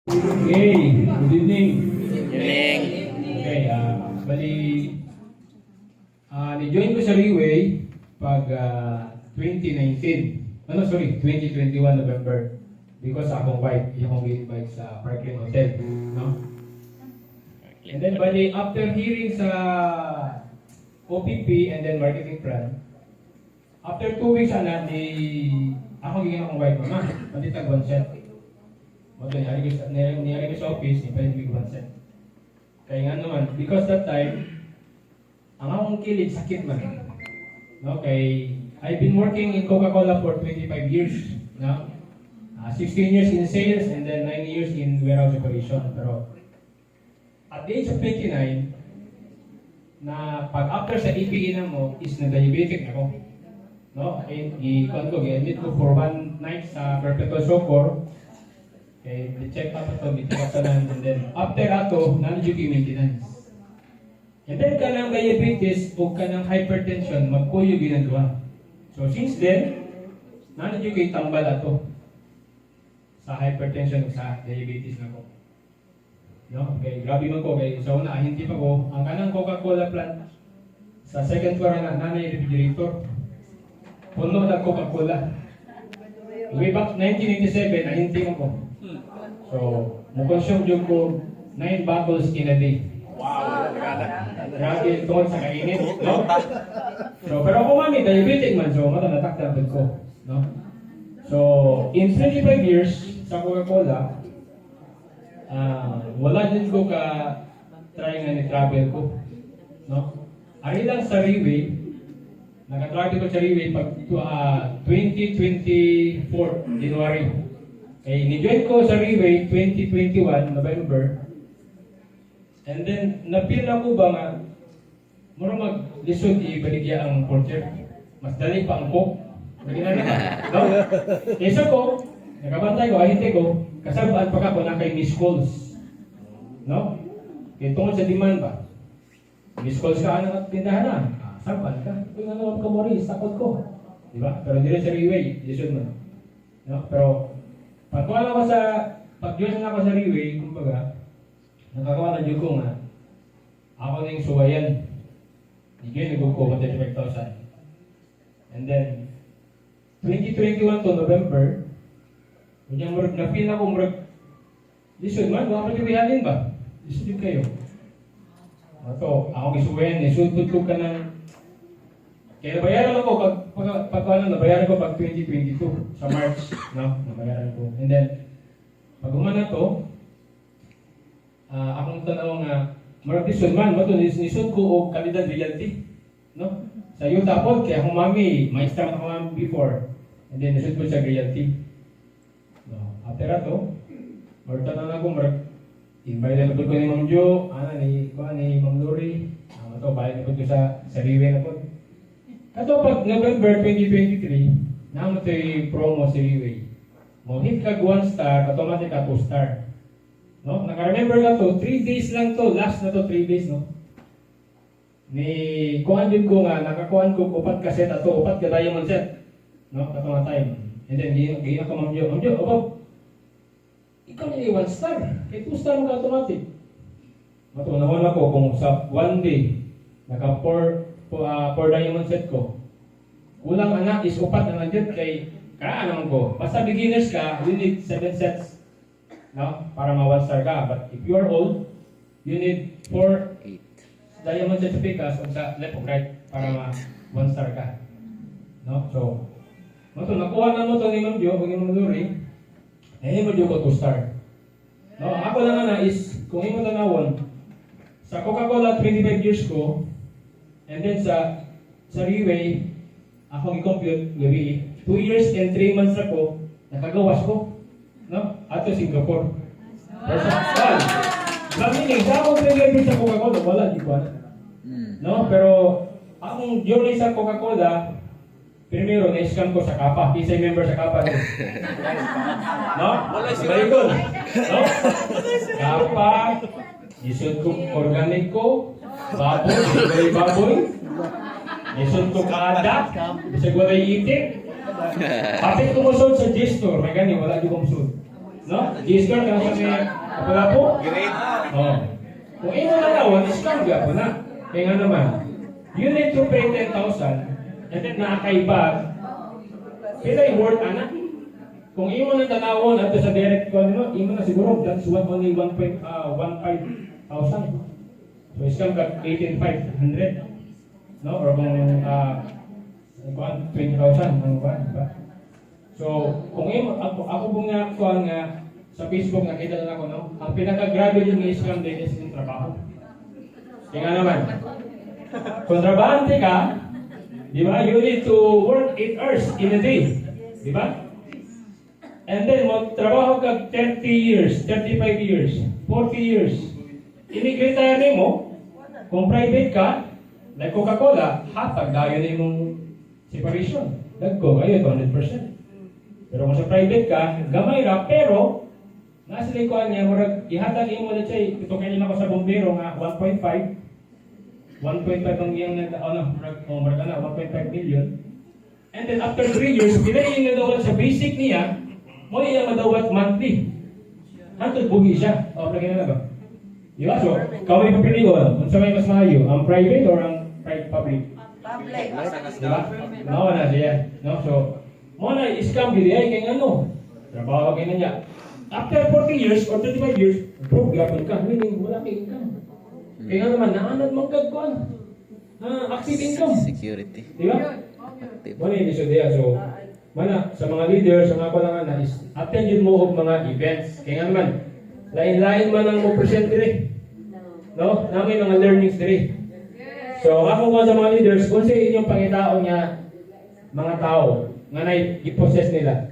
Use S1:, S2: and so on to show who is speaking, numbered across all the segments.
S1: Okay, good evening.
S2: Galing.
S1: Okay, ni-join ko sa Riway pag 2019. Sorry, 2021 November. Because akong bike, akong bike sa Parkland Hotel. No? And then, bali, after hearing sa OPP and then marketing plan, after 2 weeks, ako giging akong bike, mama, palitag 1 set. Niyari ko sa office, ipalit ko 1 set. Kaya nga naman, because that time, ang akong kilid sakit man. No, I've been working in Coca-Cola for 25 years. No? 16 years in sales and then 9 years in warehouse operation. Pero at the age of 29, na pag after sa EPE na mo, is na-diabetic ako. No? I-admit ko for 1 night sa Perpetual Socor. Okay, check up ito, bitikasalan, and then after ato, nandiyo maintenance. And then ka ng diabetes o ka ng hypertension, magkuyo ginagawa. So since then, nandiyo kay tambal ato sa hypertension o sa diabetes na ko. No? Okay, grabe man ko. Okay, so una, hindi pa ko. Ang kanang Coca-Cola plant, sa second floor na nanay refrigerator, puno na Coca-Cola. Way back 1997, nahinti mo ko. So, mukonsume yung ko 9 bottles in a day.
S2: Wow.
S1: Grabe tungkol sa kainit, no? So, pero ako mami, diabetic man, so matanataktan ko, no? So, in 25 years sa Coca-Cola, wala din ko try nga ni-travel ko, no? Ari lang sa Riway, naka-travel ko sa Riway pag 2024, January. Ni-join ko sa Riway 2021, November. And then, na-feel ako ba nga, mura mag-lisod ibaligya ang porter. Mas dali pa ang coke. Naginana ka. No? Kesa ko, nakabantay ko, ahinte ko, kasabaan pa ka ko na kay miss calls. No? Kaya tungkol sa demand ba? Miss calls ka ang tindahan na. Saban ka. Kung ano ka mo rin, sakot ko. Diba? Pero hindi rin sa Riway, lisod mo. No? Pero, pag-join ako sa Riway, kumbaga, nakakawa na ko nga, ako na yung suwayan. Hindi ko ko 135,000. And then, 2021 to November, kanyang na-feel na ko, lisod man, baka matiwihalin ba? Lisod yun kayo. Ito, ako isuwayan, isudod ko ka ng, kaya nabayaran ako, nabayaran ko pag 2022, sa March, no? Nabayaran ko. And then, pag umana to, akong tanaw nga, marag lisod man, nisod ko o kalidad realty, no? Sa iyo tapos, kaya akong mami, may start ako mami before, and then nisod ko sa realty. No? After ato, marag tanaw na ko, invite na ko ni Ma'am Jo, ni Ma'am Lori, ito, bayad na ko sa Riway na po. Kato pag November 2023, naman ito'y promo sa Riway. Mo hit kag 1 star, automatic ka 2 star. No? Naka-remember ka to, 3 days lang to, last na to 3 days, no? Ni kuhan din ko nga, nakakuhan ko 4 kaset ato, 4 ka diamond set. No? Kato nga time. And then, gina ko Ma'am Jo, ikaw niya 1 star. Kaya 2 star mo ka automatic. Matunahon ako kung sa 1 day, naka-4 diamond set ko. Kulang anak is 4 na nandiyan kay naman ko. Basta beginners ka, you need 7 sets. No? Para ma-1 star ka. But if you are old, you need 4 diamond certificates sa left or right para ma-1 star ka. No? So, nakuha na mo ito ni Ma'am Jo, kung yung Lori, mo Jo ko 2 star. No? Ako lang na is, kung yung tanawon, sa Coca-Cola 25 years ko, and then sa Riway, ako i-compute, gabi, 2 years and 3 months ako, nakagawas ko. No? Ato Singapore. Personal. Meaning, sa akong 3 years sa Coca-Cola, wala, di ko no? Pero, akong journey sa Coca-Cola, primero, na-scam ko sa Kapa. Isa'y member sa Kapa. No? Very good. No? Kapa, isod ko organic ko, baboy, isod ko kada, isod ko na itik. Kapit kumusod sa gesture, may gani, wala di kumusod. No? G-score ka sa may kapalapo?
S2: Grade.
S1: Oh. Kung imo na nawon, scam ka po na. Kaya nga naman, you need to pay 10,000 and then nakakaiba. Pila yung worth, anak? Kung imo na tanawon at sa direct call mo, imo na siguro, that's only 1.15 thousand. So, scam ka 18,500. No? Or kung 20,000. Ano ba? Diba? So, kung imo, ako pong nga sa Facebook, nakita na ako, no? Ang pinaka-grabe yung scam din is yung trabaho. Kaya nga naman, kung trabahante ka, di ba, you need to work 8 hours in a day. Di ba? And then, magtrabaho ka 30 years, 35 years, 40 years. Ini-retire mo, kung private ka, like Coca-Cola, hatag dayo na yung separation. Dagko, kayo 200%. Pero kung sa private ka, gamay ra, pero nasa likuan niya, murag ihatag mo na siya, ito kanina ko sa bombero nga 1.5 ang iyang murag na 1.5 million. And then after 3 years, pinayin na daw sa basic niya, mo iya madawat monthly. Hantod buhi siya. O, lagi na ba? Di ba? So, kami papilion, kung sa may mas mahayo, ang private or ang public?
S3: Public.
S1: Di ba? Mawa na siya. No? So, mo na scam gid ay kay ano? Trabaho kay niya. After 40 years or 35 years, bro, gapon ka, meaning wala kay income. Kaya naman naanad mong gagkuan. Active income.
S4: Security.
S1: Di ba?
S4: Active.
S1: Wala yung iso diya. So, mana sa mga leaders, sa mga lang na is attend yun mo og mga events. Kaya naman, lain-lain man ang mo present dire. No? Namin mga learnings dire. So, ako nga sa mga leaders, kung sa inyong pangitao niya, mga tao, nga na-i-possess nila.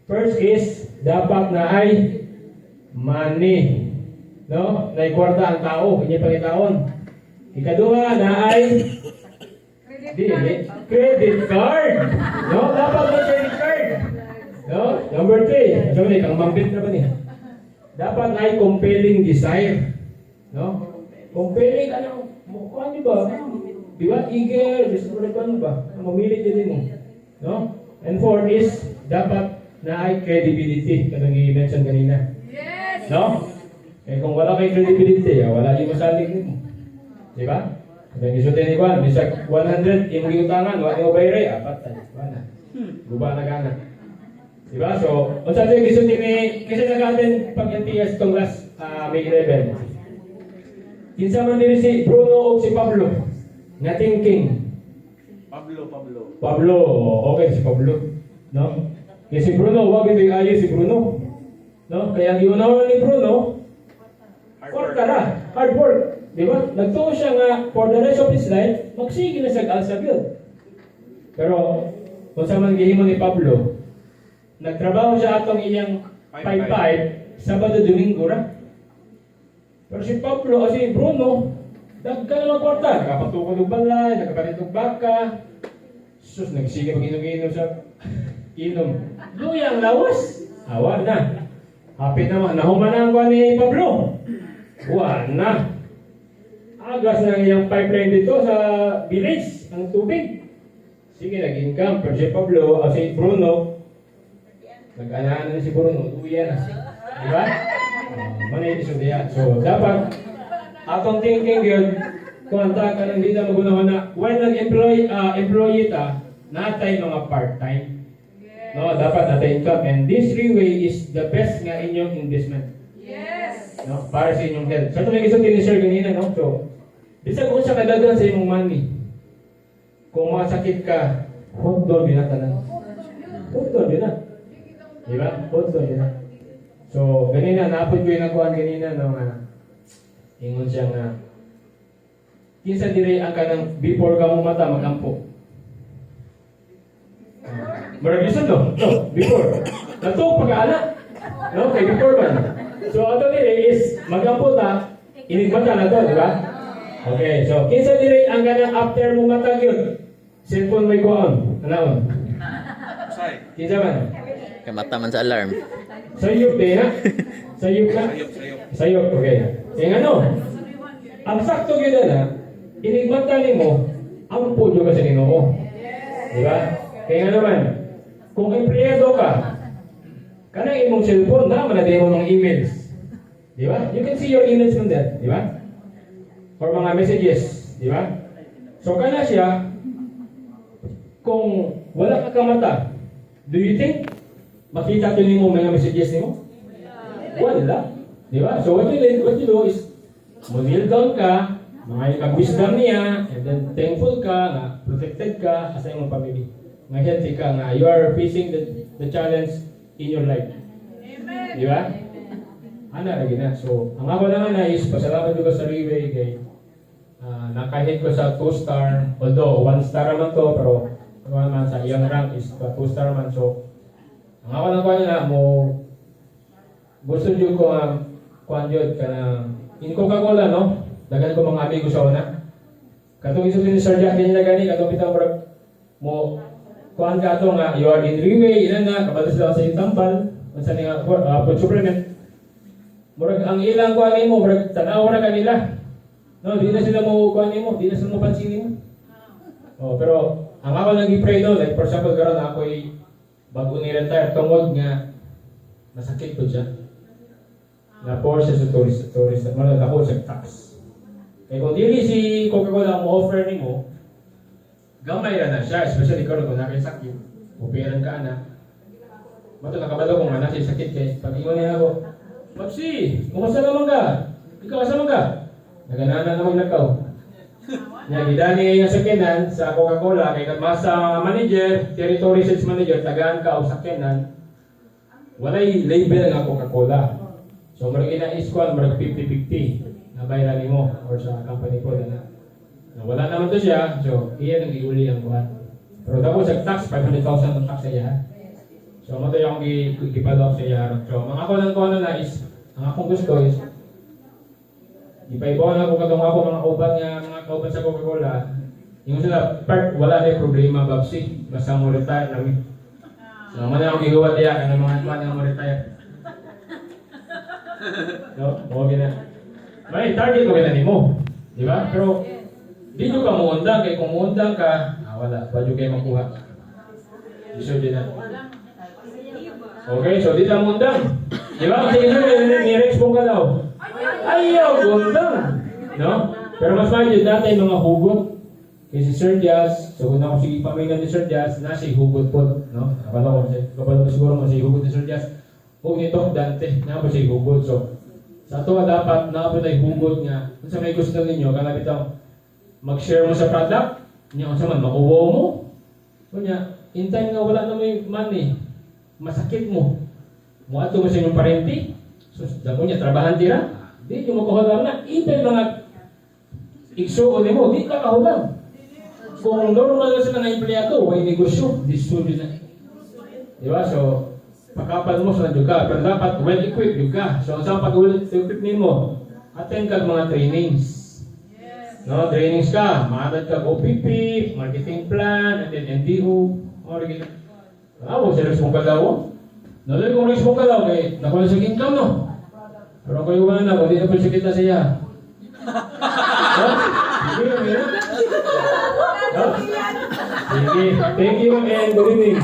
S1: First is, dapat na ay money. No? Na-ikwarta ang tao, inyong pangitaon. Ikaduha na ay credit card. No? Dapat may credit card. No? Number 3, sabi niya, kang mambit na ba niya? Dapat ay compelling desire. No? Compelling, ano? Ano ba? Di ba? Eager, gusto mo rin ano ba? Mamilit niya din mo. No? And 4 is, dapat na ay credibility. Kanang i-mention kanina.
S3: Yes!
S1: No? Eh kung wala kay credibility, wala yung masalig mo. Di ba? Kung isutin ni Juan, bisag 100, yung giutangan, wala yung bayray, apat na. Guba na gana. Di ba? So, kung saan yung isutin ni, kasi nag-attend pag-NTS itong last May 11. Kinsa man din si Bruno o si Pablo. Nga thinking. Pablo, okay si Pablo. No? Kaya si Bruno, wag ito yung ayo si Bruno. No? Kaya ang iunawa ni Bruno, work ka na. Hard work. Di ba? Nagtuo siya nga, for the rest of his life, magsige na sa Alsabil. Pero, kung sa man gihimo ni Pablo, nagtrabaho siya atong iyang 5-5, Sabado, Domingo ra. Pero si Pablo o si Bruno, dagka na magkwarta. Nakapatukod ng balay, nakapalit ng baka. Sus, nagsige pag-inom-inom sa inom. Luyang lawas. Awa na. Hapit naman. Nahumanang ko ni Pablo. Buwan na. Agas na iyang pipeline dito sa village, ang tubig. Sige, nag-income. Pero si Pablo, o si Bruno, nag-anaan na si Bruno, luya na. Diba? Manay iso diya. So, dapat, atong thinking yun, kung anta ka nang dito magunawa na, when nag-employee ta, natay mga part-time. No, dapat natay income. And this three-way is the best nga inyong investment.
S3: Yes!
S1: No, para sa inyong health. So, ito may isang tinisir kanina, no? So, bisag kung sa kadagan sa imong money, kung masakit ka, hotdog yun na tanan. Hotdog yun na. Diba? Hotdog yun na. So, ganina, naapod ko yung nakuhaan ganina, no? Ingon siya nga, kinsa dire ang kanang before ka mo mata, magampo. Maragisan, no? No, before. Nato, pag-aala. No, kay before man. So, ato dire is, magampo ta, inigbata na to, di ba? Okay, so, kinsa dire ang kanang after mo matag yun, cellphone may kuhaan. Anaon? Kinsa man?
S4: Kamata man sa alarm.
S1: Sayop din, ha? Sayop ka? Sayop, okay. Kaya ano? Ang sakto yun na, inigbata ni mo, ang puno ka sa Ginoo. Di ba? Kaya nga naman, kung empleyado ka, Kanang imong cellphone na manademo mga emails. Di ba? You can see your emails from there, di ba? Or mga messages, di ba? So kana siya, kung wala ka kamata, do you think makita to nimo mga messages nimo? Wala. Di ba? So what you do is, kneel down ka, mga kag-wisdom niya, and then thankful ka, nga protected ka, sa imong family. Nga healthy ka, nga you are facing the challenge in your life. Di ba? Ana lagi na. So, ang ako naman na is, pasalamat ko sa Riway kay nakahit ko sa 2-star, although 1-star naman to, pero ano naman sa iyang rank is 2-star naman. So, ang ako na mo, gusto nyo ko kuhan yun ka na, in Coca-Cola, no? Dagan ko mga amigo sa una. Katong iso ni Sir Jack, ganyan na gani, katong pitang mo, kuhan ka ito nga, you are in Riway, ilan na, kapatas lang sa iyong tampal, sa nga, food supplement. Murag, ang ilang kuhanin mo, murag, tanaw na kanila. No, di na sila mo kuhanin mo, di na sila mo pansinin mo. Oh, pero, ang ako nag-pray no, like, for example, karon ako'y bago ni-retire, tungod nga, masakit ko siya. Na-pour siya sa tourist, marag ako sa tax. Kaya kung dili si Coca-Cola mo offer ni mo, gamay na siya, especially karon kung nakisakit, operan ka na. Mato nakabalo kung anak siya sakit kay pag ingon niya ako, Papsi, kumusta naman ka? Ikaw asa man ka? Naganana na maglakaw. Nya gidani nga sakinan sa Coca-Cola kay masa manager, territory sales manager tagaan ka og sakinan. Walay label nga Coca-Cola. So murag ina-is ko murag 50-50 na bayran nimo or sa company ko na. Wala naman to siya, so iyan ang giuli ang buhat. Pero dapat sa tax 500,000 ang tax siya. So mo to yung gipalo sa iya. So mga ako lang ko na is ang akong gusto is ipaibaw na ako katong ako mga kauban sa Coca-Cola. Yung sila part wala na problema babsi basta mo retire namin. So man ako gigawa diya kana mga tuwan nga mo retire. No, mo gina. May target ko gina nimo. Di ba? Pero di nyo ka muundang kay kung muundang ka, wala, badyo kayo makuha. Iso din na. Okay, so di na muundang. Di ba? Kasi isa ni-rex ka daw. Ayaw, muundang. No? Pero mas mahal natin mga hugot. Kay si Sir Jazz, so kung ako sige pamilya ni Sir Jazz, nasa hugot po. No? Kapalo ko siguro mo si hugot ni Sir Jazz. Huwag nito, Dante, na po si hugot. So, sa ito dapat na po tayo hugot nga. Kung sa may gusto ninyo, kalapit ang mag-share mo sa product, niya kung man, makuha mo. Kunya, in time nga wala na may money, masakit mo. Muato mo sa inyong parenti, so, dako niya, trabahan tira, di nyo makuhulam na. In time mga igsuon mo, di ka kahulam. Kung normal na sila na empleyado, may negosyo, disunod na. Diba? So, pakapal mo sa ka, pero dapat well-equipped ka. So, saan pag well-equipped mo? Attend ka mga trainings. No, trainings ka, maanad ka OPP, marketing plan, and then NDO, or gina. Ako, sa rex mong kalaw. Nalay kong rex mong kalaw, kay nakuha sa income, no? Pero kayo ba na, kung di na po siya kita siya. No? Sige, no? Sige, thank you and good evening.